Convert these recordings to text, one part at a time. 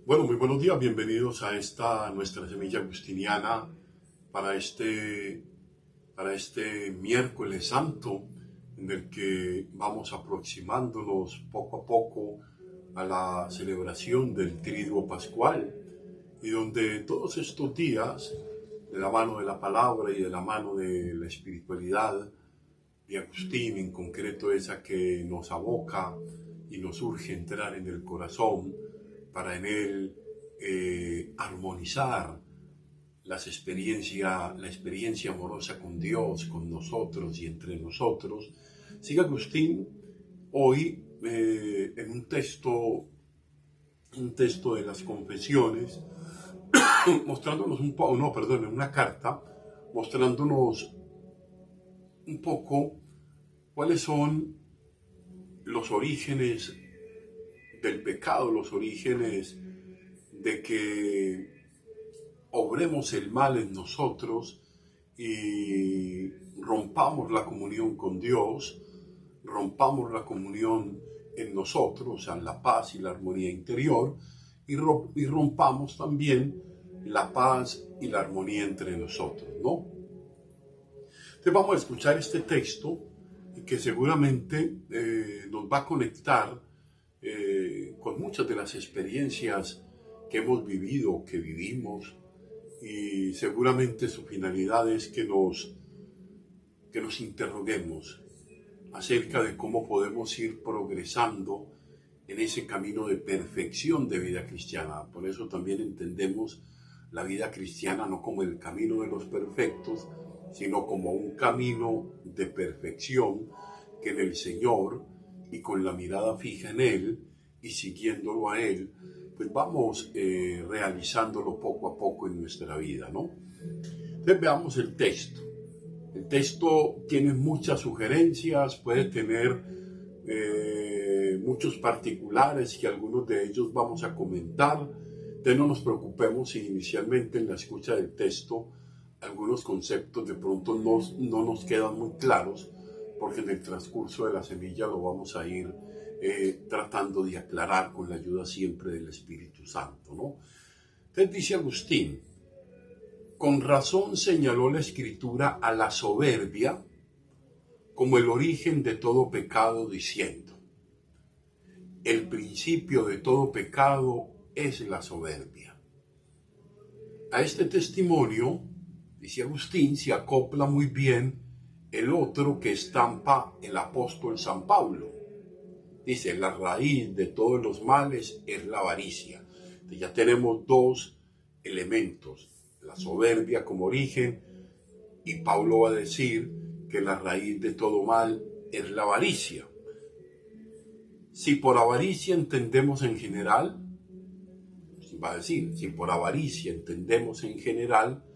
Bueno, muy buenos días, bienvenidos a esta nuestra semilla agustiniana para este miércoles santo en el que vamos aproximándonos poco a poco a la celebración del Triduo Pascual y donde todos estos días, de la mano de la palabra y de la mano de la espiritualidad de Agustín, en concreto esa que nos aboca y nos urge entrar en el corazón para en él armonizar la experiencia amorosa con Dios, con nosotros y entre nosotros. Sigue Agustín hoy en un texto de las Confesiones, mostrándonos un poco, no, perdón, en una carta, mostrándonos un poco cuáles son los orígenes del pecado, los orígenes de que obremos el mal en nosotros y rompamos la comunión con Dios, rompamos la comunión en nosotros, o sea, la paz y la armonía interior, y rompamos también la paz y la armonía entre nosotros, ¿no? Entonces vamos a escuchar este texto que seguramente nos va a conectar con muchas de las experiencias que hemos vivido, que vivimos, y seguramente su finalidad es que nos interroguemos acerca de cómo podemos ir progresando en ese camino de perfección de vida cristiana. Por eso también entendemos la vida cristiana no como el camino de los perfectos, sino como un camino de perfección que en el Señor y con la mirada fija en Él y siguiéndolo a Él, pues vamos realizándolo poco a poco en nuestra vida, ¿no? Entonces veamos el texto. El texto tiene muchas sugerencias, puede tener muchos particulares y algunos de ellos vamos a comentar. Entonces no nos preocupemos si inicialmente en la escucha del texto algunos conceptos de pronto no nos quedan muy claros, porque en el transcurso de la semilla lo vamos a ir tratando de aclarar con la ayuda siempre del Espíritu Santo, ¿no? Entonces dice Agustín: con razón señaló la Escritura a la soberbia como el origen de todo pecado, diciendo: el principio de todo pecado es la soberbia. A este testimonio, dice Agustín, se acopla muy bien el otro que estampa el apóstol San Pablo. Dice: la raíz de todos los males es la avaricia. Entonces ya tenemos dos elementos: la soberbia como origen, y Pablo va a decir que la raíz de todo mal es la avaricia. Si por avaricia entendemos en general, va a decir, si por avaricia entendemos en general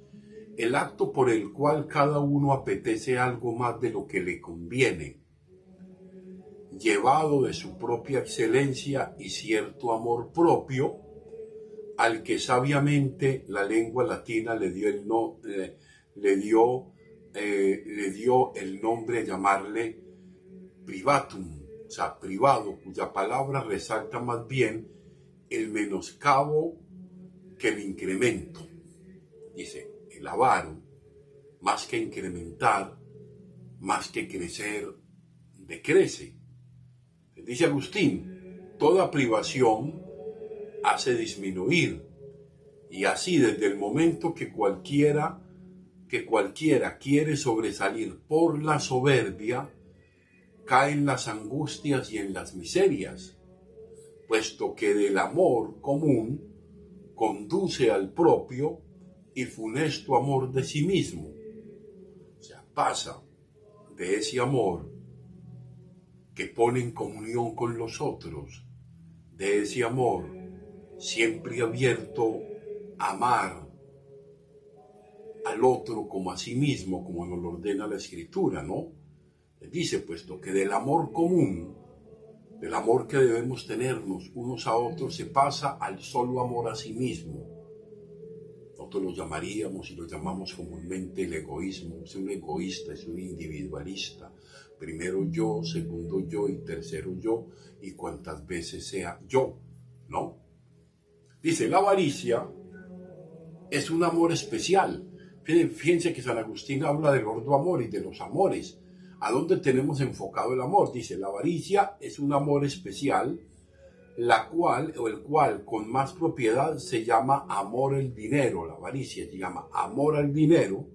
el acto por el cual cada uno apetece algo más de lo que le conviene, llevado de su propia excelencia y cierto amor propio, al que sabiamente la lengua latina le dio el nombre de llamarle privatum, o sea, privado, cuya palabra resalta más bien el menoscabo que el incremento. Dice: el avaro, más que incrementar, más que crecer, decrece. Dice Agustín: toda privación hace disminuir, y así desde el momento que cualquiera quiere sobresalir por la soberbia, cae en las angustias y en las miserias, puesto que del amor común conduce al propio y funesto amor de sí mismo. O sea, pasa de ese amor que pone en comunión con los otros, de ese amor siempre abierto a amar al otro como a sí mismo, como nos lo ordena la Escritura, ¿no? Dice, puesto que del amor común, del amor que debemos tenernos unos a otros, se pasa al solo amor a sí mismo. Nosotros lo llamaríamos y lo llamamos comúnmente el egoísmo. Es un egoísta, es un individualista. Primero yo, segundo yo y tercero yo, y cuantas veces sea yo, ¿no? Dice, la avaricia es un amor especial. Fíjense que San Agustín habla del gordo amor y de los amores. ¿A dónde tenemos enfocado el amor? Dice, la avaricia es un amor especial, la cual o el cual con más propiedad se llama amor al dinero. La avaricia se llama amor al dinero,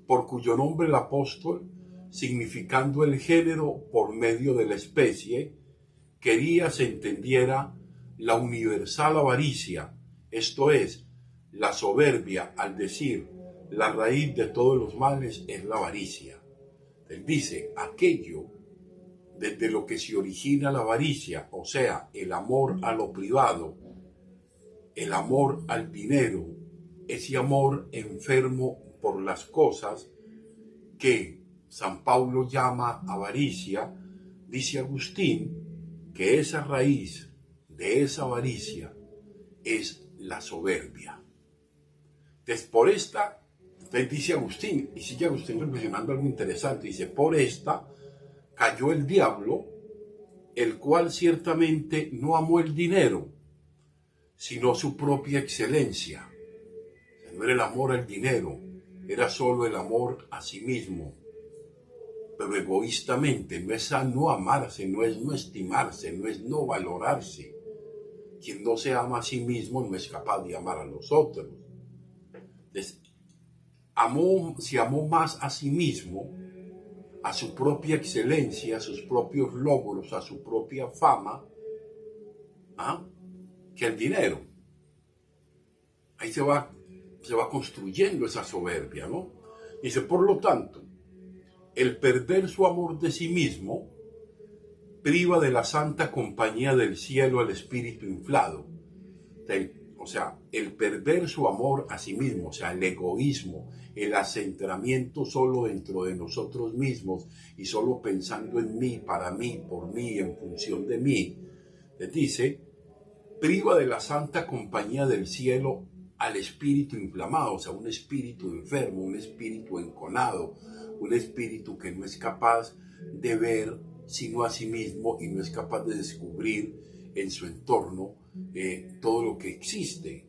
por cuyo nombre el apóstol, significando el género por medio de la especie, quería se entendiera la universal avaricia, esto es, la soberbia, al decir la raíz de todos los males es la avaricia. Él dice, aquello desde lo que se origina la avaricia, o sea, el amor a lo privado, el amor al dinero, ese amor enfermo por las cosas que San Pablo llama avaricia, dice Agustín que esa raíz de esa avaricia es la soberbia. Entonces, por esta, entonces dice Agustín, y sigue Agustín reflexionando algo interesante, dice, por esta cayó el diablo, el cual ciertamente no amó el dinero, sino su propia excelencia. O sea, no era el amor al dinero, era solo el amor a sí mismo, pero egoístamente. No es no amarse, no es no estimarse, no es no valorarse. Quien no se ama a sí mismo no es capaz de amar a los otros. Entonces, se amó más a sí mismo, a su propia excelencia, a sus propios logros, a su propia fama, que el dinero. Ahí se va construyendo esa soberbia, ¿no? Dice, por lo tanto, el perder su amor de sí mismo priva de la santa compañía del cielo al espíritu inflado. O sea, el perder su amor a sí mismo, o sea, el egoísmo, el acentramiento solo dentro de nosotros mismos y solo pensando en mí, para mí, por mí, en función de mí, les dice, priva de la santa compañía del cielo al espíritu inflamado, o sea, un espíritu enfermo, un espíritu enconado, un espíritu que no es capaz de ver sino a sí mismo y no es capaz de descubrir en su entorno todo lo que existe.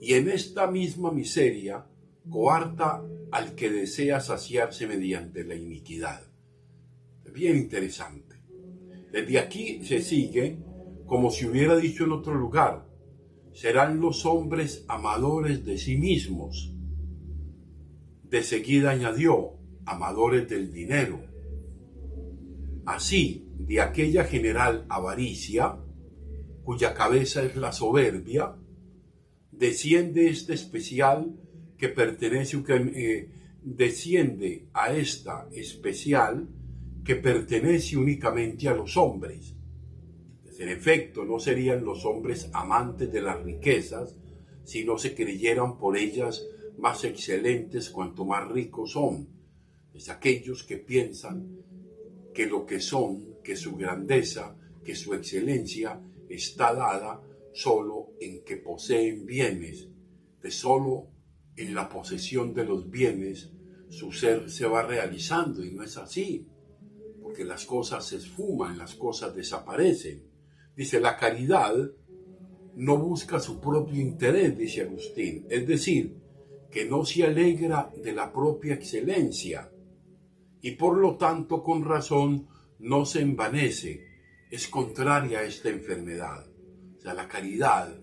Y en esta misma miseria coarta al que desea saciarse mediante la iniquidad. Bien interesante. Desde aquí se sigue como si hubiera dicho en otro lugar, serán los hombres amadores de sí mismos. De seguida añadió, amadores del dinero. Así, de aquella general avaricia, cuya cabeza es la soberbia, desciende este especial que pertenece, desciende a esta especial que pertenece únicamente a los hombres. En efecto, no serían los hombres amantes de las riquezas si no se creyeran por ellas más excelentes cuanto más ricos son. Es aquellos que piensan que lo que son, que su grandeza, que su excelencia está dada solo en que poseen bienes, de solo en la posesión de los bienes su ser se va realizando, y no es así, porque las cosas se esfuman, las cosas desaparecen. Dice, la caridad no busca su propio interés, dice Agustín, es decir, que no se alegra de la propia excelencia y por lo tanto con razón no se envanece, es contraria a esta enfermedad. O sea, la caridad,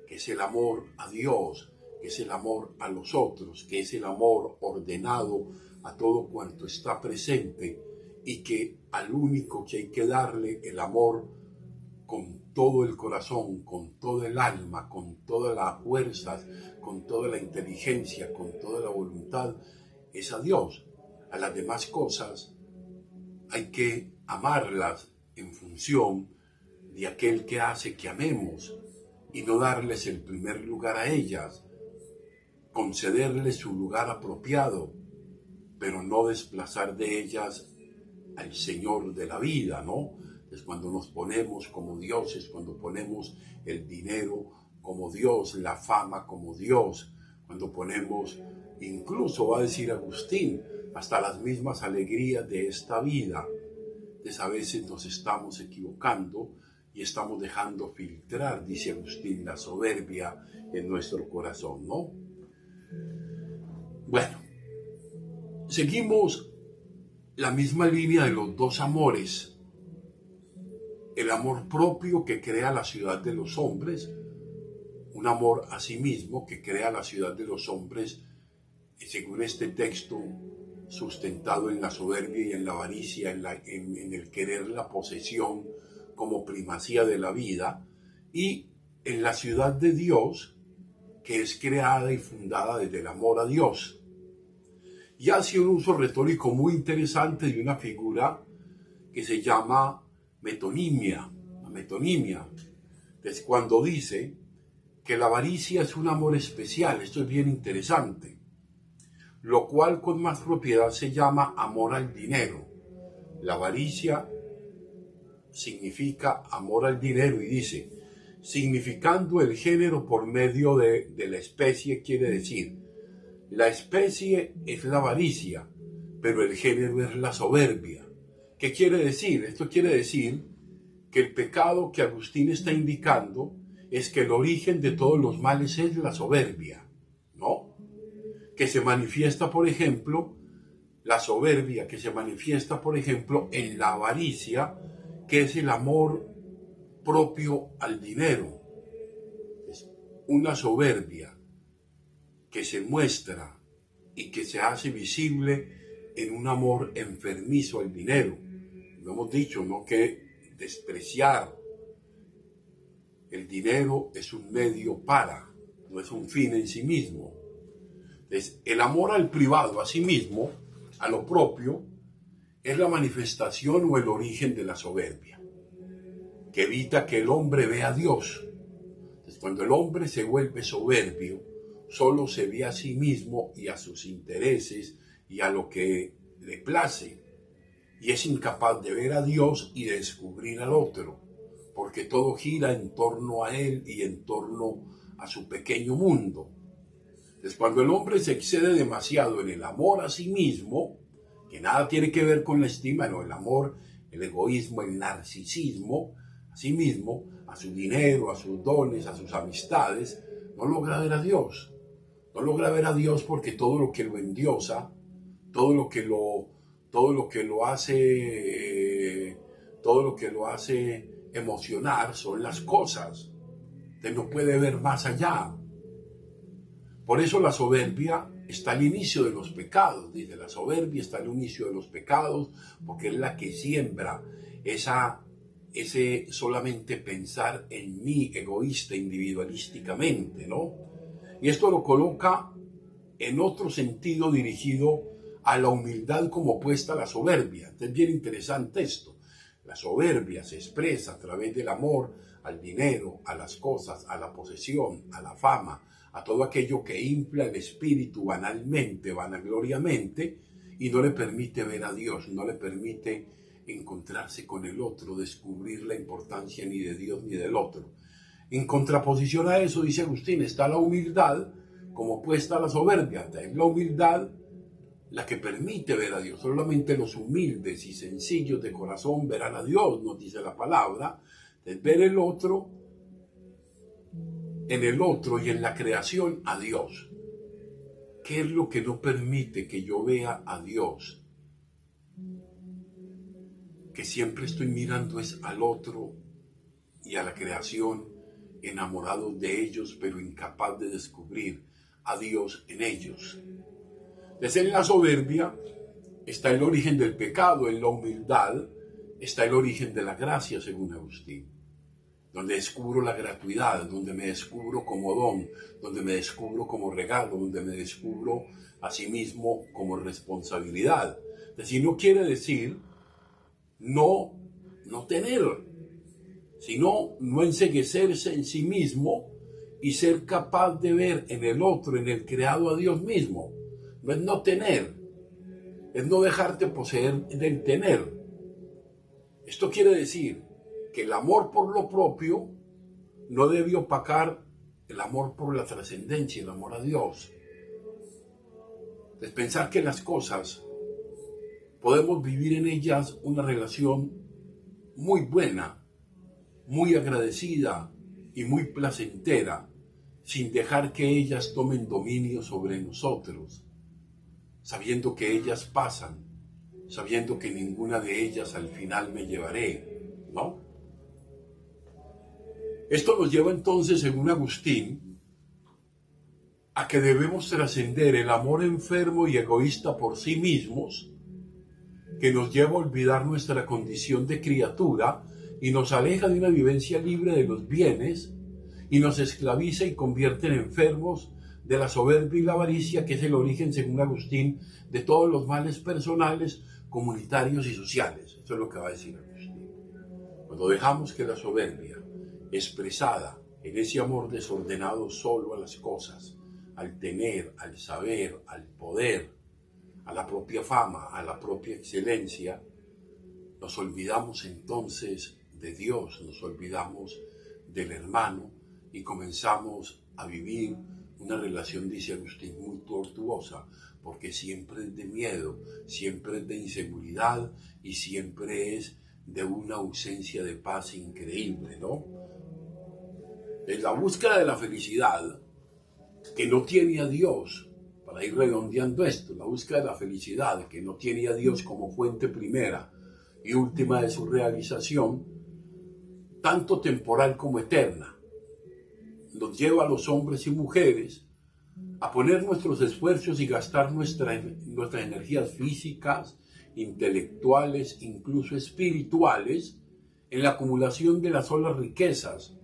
que es el amor a Dios, que es el amor a los otros, que es el amor ordenado a todo cuanto está presente y que al único que hay que darle el amor con todo el corazón, con todo el alma, con todas las fuerzas, con toda la inteligencia, con toda la voluntad, es a Dios. A las demás cosas hay que amarlas en función de aquel que hace que amemos y no darles el primer lugar a ellas, concederles su lugar apropiado, pero no desplazar de ellas al Señor de la vida, ¿no? Es cuando nos ponemos como dioses, cuando ponemos el dinero como Dios, la fama como Dios, cuando ponemos, incluso va a decir Agustín, hasta las mismas alegrías de esta vida. Entonces a veces nos estamos equivocando y estamos dejando filtrar, dice Agustín, la soberbia en nuestro corazón, ¿no? Bueno, seguimos la misma línea de los dos amores. El amor propio que crea la ciudad de los hombres, un amor a sí mismo que crea la ciudad de los hombres, según este texto, sustentado en la soberbia y en la avaricia, en el querer la posesión como primacía de la vida, y en la ciudad de Dios, que es creada y fundada desde el amor a Dios. Y hace un uso retórico muy interesante de una figura que se llama metonimia. La metonimia es cuando dice que la avaricia es un amor especial. Esto es bien interesante, lo cual con más propiedad se llama amor al dinero. La avaricia significa amor al dinero, y dice, significando el género por medio de la especie, quiere decir, la especie es la avaricia, pero el género es la soberbia. ¿Qué quiere decir? Esto quiere decir que el pecado que Agustín está indicando es que el origen de todos los males es la soberbia, ¿no? Que se manifiesta, por ejemplo, la soberbia, que se manifiesta, por ejemplo, en la avaricia, que es el amor propio al dinero. Es una soberbia que se muestra y que se hace visible en un amor enfermizo al dinero. Lo hemos dicho, ¿no? Que despreciar el dinero es un medio para, no es un fin en sí mismo. Entonces, el amor al privado, a sí mismo, a lo propio, es la manifestación o el origen de la soberbia, que evita que el hombre vea a Dios. Entonces, cuando el hombre se vuelve soberbio, solo se ve a sí mismo y a sus intereses y a lo que le place, y es incapaz de ver a Dios y de descubrir al otro, porque todo gira en torno a él y en torno a su pequeño mundo. Entonces, cuando el hombre se excede demasiado en el amor a sí mismo, que nada tiene que ver con la estima, no, el amor, el egoísmo, el narcisismo, a sí mismo, a su dinero, a sus dones, a sus amistades, no logra ver a Dios. No logra ver a Dios porque todo lo que lo endiosa, todo lo que lo hace emocionar son las cosas. Usted no puede ver más allá. Por eso la soberbia está al inicio de los pecados. Dice, la soberbia está al inicio de los pecados porque es la que siembra ese solamente pensar en mí, egoísta, individualísticamente, ¿no? Y esto lo coloca en otro sentido dirigido a la humildad como opuesta a la soberbia. Es bien interesante esto. La soberbia se expresa a través del amor al dinero, a las cosas, a la posesión, a la fama, a todo aquello que infla el espíritu banalmente, vanagloriamente, y no le permite ver a Dios, no le permite encontrarse con el otro, descubrir la importancia ni de Dios ni del otro. En contraposición a eso, dice Agustín, está la humildad como opuesta a la soberbia. Es la humildad la que permite ver a Dios. Solamente los humildes y sencillos de corazón verán a Dios, nos dice la palabra. Es ver el otro, en el otro y en la creación a Dios. ¿Qué es lo que no permite que yo vea a Dios? Que siempre estoy mirando es al otro y a la creación, enamorados de ellos, pero incapaz de descubrir a Dios en ellos. Desde en la soberbia está el origen del pecado, en la humildad está el origen de la gracia, según Agustín, donde descubro la gratuidad, donde me descubro como don, donde me descubro como regalo, donde me descubro a sí mismo como responsabilidad. Es decir, no quiere decir no tener, sino no enceguecerse en sí mismo y ser capaz de ver en el otro, en el creado, a Dios mismo. No es no tener, es no dejarte poseer del tener. Esto quiere decir que el amor por lo propio no debe opacar el amor por la trascendencia, el amor a Dios. Es pensar que las cosas podemos vivir en ellas una relación muy buena, muy agradecida y muy placentera, sin dejar que ellas tomen dominio sobre nosotros, sabiendo que ellas pasan, sabiendo que ninguna de ellas al final me llevaré, ¿no? Esto nos lleva entonces, según Agustín, a que debemos trascender el amor enfermo y egoísta por sí mismos, que nos lleva a olvidar nuestra condición de criatura y nos aleja de una vivencia libre de los bienes y nos esclaviza y convierte en enfermos de la soberbia y la avaricia, que es el origen, según Agustín, de todos los males personales, comunitarios y sociales. Eso es lo que va a decir Agustín. Cuando dejamos que la soberbia, expresada en ese amor desordenado solo a las cosas, al tener, al saber, al poder, a la propia fama, a la propia excelencia, nos olvidamos entonces de Dios, nos olvidamos del hermano y comenzamos a vivir una relación, dice Agustín, muy tortuosa, porque siempre es de miedo, siempre es de inseguridad y siempre es de una ausencia de paz increíble, ¿no? En la búsqueda de la felicidad, que no tiene a Dios, para ir redondeando esto, la búsqueda de la felicidad, que no tiene a Dios como fuente primera y última de su realización, tanto temporal como eterna, nos lleva a los hombres y mujeres a poner nuestros esfuerzos y gastar nuestras energías físicas, intelectuales, incluso espirituales, en la acumulación de las solas riquezas,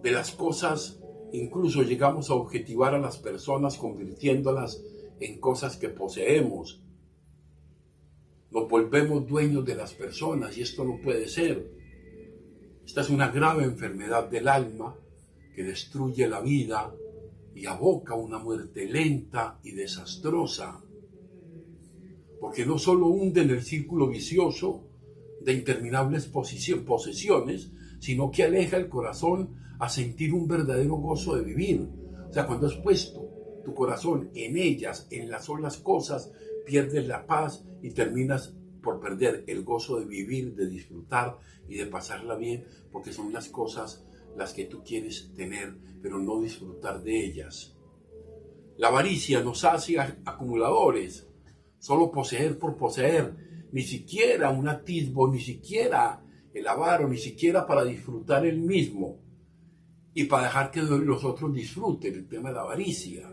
de las cosas. Incluso llegamos a objetivar a las personas convirtiéndolas en cosas que poseemos. Nos volvemos dueños de las personas y esto no puede ser. Esta es una grave enfermedad del alma que destruye la vida y aboca una muerte lenta y desastrosa. Porque no solo hunde en el círculo vicioso de interminables posesiones, sino que aleja el corazón a sentir un verdadero gozo de vivir. O sea, cuando has puesto tu corazón en ellas, en las solas cosas, pierdes la paz y terminas por perder el gozo de vivir, de disfrutar y de pasarla bien, porque son las cosas las que tú quieres tener, pero no disfrutar de ellas. La avaricia nos hace acumuladores, solo poseer por poseer, ni siquiera un atisbo, ni siquiera el avaro, ni siquiera para disfrutar el mismo y para dejar que los otros disfruten, el tema de la avaricia.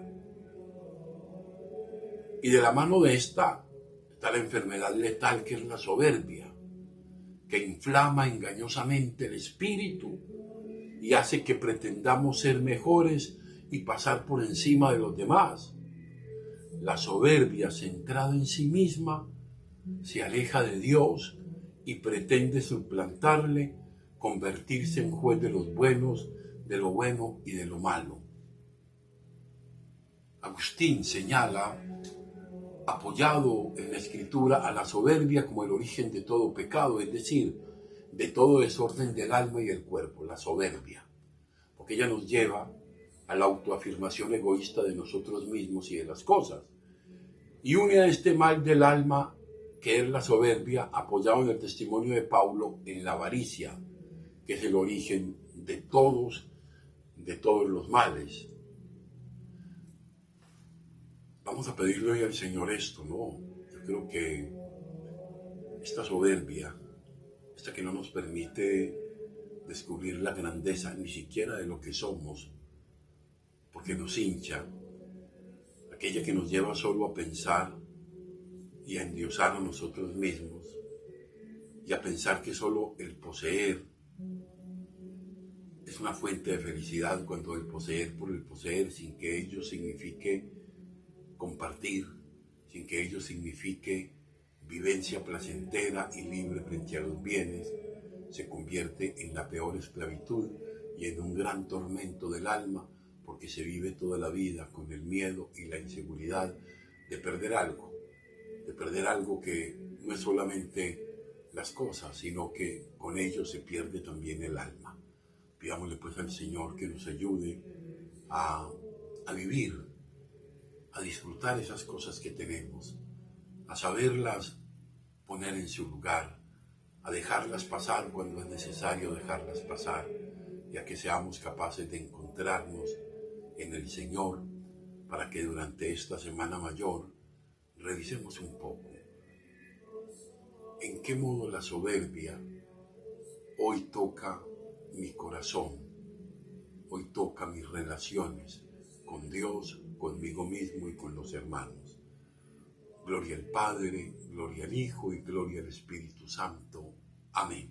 Y de la mano de esta está la enfermedad letal, que es la soberbia, que inflama engañosamente el espíritu y hace que pretendamos ser mejores y pasar por encima de los demás. La soberbia, centrada en sí misma, se aleja de Dios y pretende suplantarle, convertirse en juez de los buenos, de lo bueno y de lo malo. Agustín señala, apoyado en la escritura, a la soberbia como el origen de todo pecado, es decir, de todo desorden del alma y el cuerpo, la soberbia, porque ella nos lleva a la autoafirmación egoísta de nosotros mismos y de las cosas, y une a este mal del alma, que es la soberbia, apoyado en el testimonio de Pablo, en la avaricia, que es el origen de todos los males. Vamos a pedirle hoy al Señor esto, ¿no? Yo creo que esta soberbia, esta que no nos permite descubrir la grandeza ni siquiera de lo que somos, porque nos hincha, aquella que nos lleva solo a pensar y a endiosar a nosotros mismos y a pensar que solo el poseer es una fuente de felicidad, cuando el poseer por el poseer, sin que ello signifique compartir, sin que ello signifique vivencia placentera y libre frente a los bienes, se convierte en la peor esclavitud y en un gran tormento del alma, porque se vive toda la vida con el miedo y la inseguridad de perder algo que no es solamente las cosas, sino que con ello se pierde también el alma. Pidámosle pues al Señor que nos ayude a vivir, a disfrutar esas cosas que tenemos, a saberlas poner en su lugar, a dejarlas pasar cuando es necesario dejarlas pasar, y a que seamos capaces de encontrarnos en el Señor para que durante esta Semana Mayor revisemos un poco en qué modo la soberbia hoy toca mi corazón, hoy toca mis relaciones con Dios, conmigo mismo y con los hermanos. Gloria al Padre, gloria al Hijo y gloria al Espíritu Santo. Amén.